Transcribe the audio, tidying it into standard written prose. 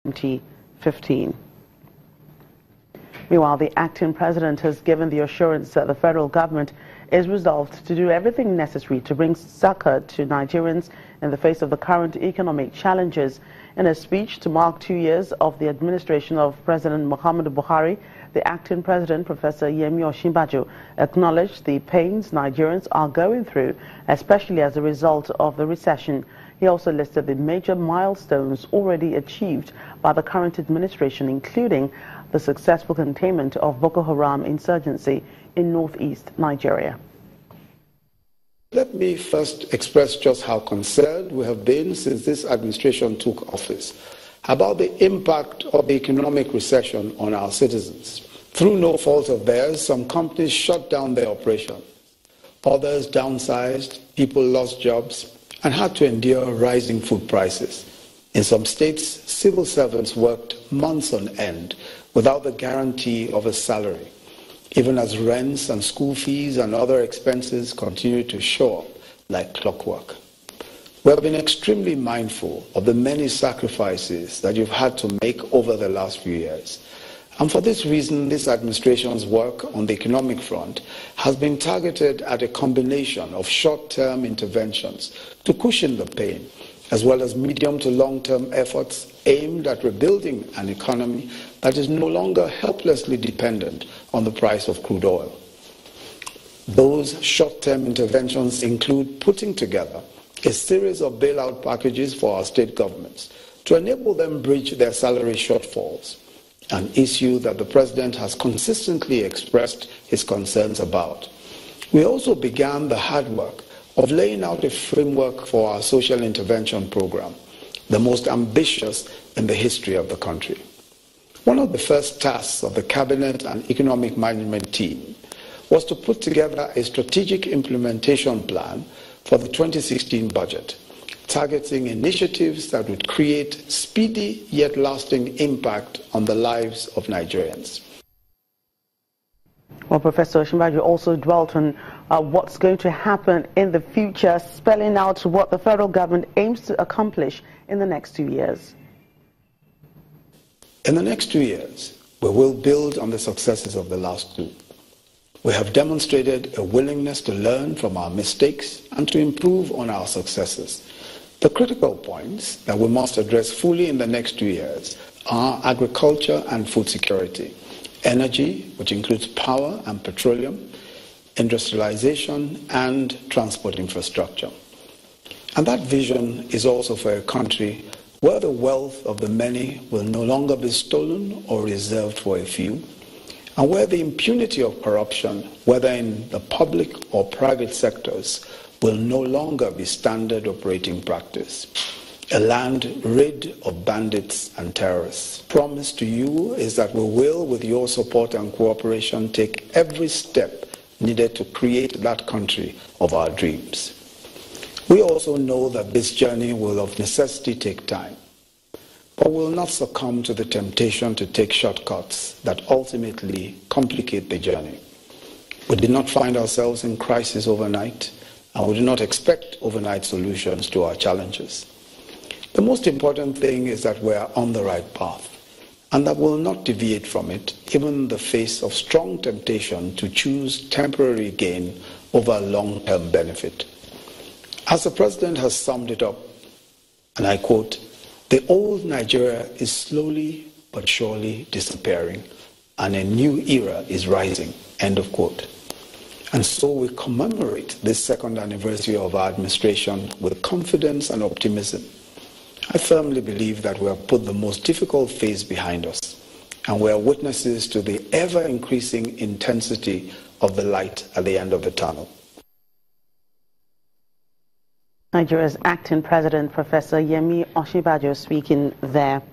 2015. Meanwhile, the acting president has given the assurance that the federal government is resolved to do everything necessary to bring succor to Nigerians in the face of the current economic challenges. In a speech to mark 2 years of the administration of President Muhammadu Buhari, the acting president, Professor Yemi Osinbajo, acknowledged the pains Nigerians are going through, especially as a result of the recession. He also listed the major milestones already achieved by the current administration, including the successful containment of Boko Haram insurgency in northeast Nigeria. Let me first express just how concerned we have been since this administration took office about the impact of the economic recession on our citizens. Through no fault of theirs, some companies shut down their operation. Others downsized, people lost jobs, and had to endure rising food prices. In some states, civil servants worked months on end without the guarantee of a salary, even as rents and school fees and other expenses continue to show up like clockwork. We have been extremely mindful of the many sacrifices that you've had to make over the last few years. And for this reason, this administration's work on the economic front has been targeted at a combination of short-term interventions to cushion the pain, as well as medium to long-term efforts aimed at rebuilding an economy that is no longer helplessly dependent on the price of crude oil. Those short-term interventions include putting together a series of bailout packages for our state governments to enable them bridge their salary shortfalls, an issue that the President has consistently expressed his concerns about. We also began the hard work of laying out a framework for our social intervention program, the most ambitious in the history of the country. One of the first tasks of the Cabinet and Economic Management team was to put together a strategic implementation plan for the 2016 budget, targeting initiatives that would create speedy yet lasting impact on the lives of Nigerians. Well, Professor Osinbajo also dwelt on what's going to happen in the future, spelling out what the federal government aims to accomplish in the next 2 years. In the next 2 years, we will build on the successes of the last two. We have demonstrated a willingness to learn from our mistakes and to improve on our successes. The critical points that we must address fully in the next 2 years are agriculture and food security, energy, which includes power and petroleum, industrialization, and transport infrastructure. And that vision is also for a country where the wealth of the many will no longer be stolen or reserved for a few, and where the impunity of corruption, whether in the public or private sectors, will no longer be standard operating practice. A land rid of bandits and terrorists. Promise to you is that we will, with your support and cooperation, take every step needed to create that country of our dreams. We also know that this journey will of necessity take time, but will not succumb to the temptation to take shortcuts that ultimately complicate the journey. We did not find ourselves in crisis overnight, and we do not expect overnight solutions to our challenges. The most important thing is that we are on the right path, and that we will not deviate from it, even in the face of strong temptation to choose temporary gain over long-term benefit. As the President has summed it up, and I quote, "The old Nigeria is slowly but surely disappearing, and a new era is rising," end of quote. And so we commemorate this second anniversary of our administration with confidence and optimism. I firmly believe that we have put the most difficult phase behind us, and we are witnesses to the ever-increasing intensity of the light at the end of the tunnel. Nigeria's acting president, Professor Yemi Osinbajo, speaking there.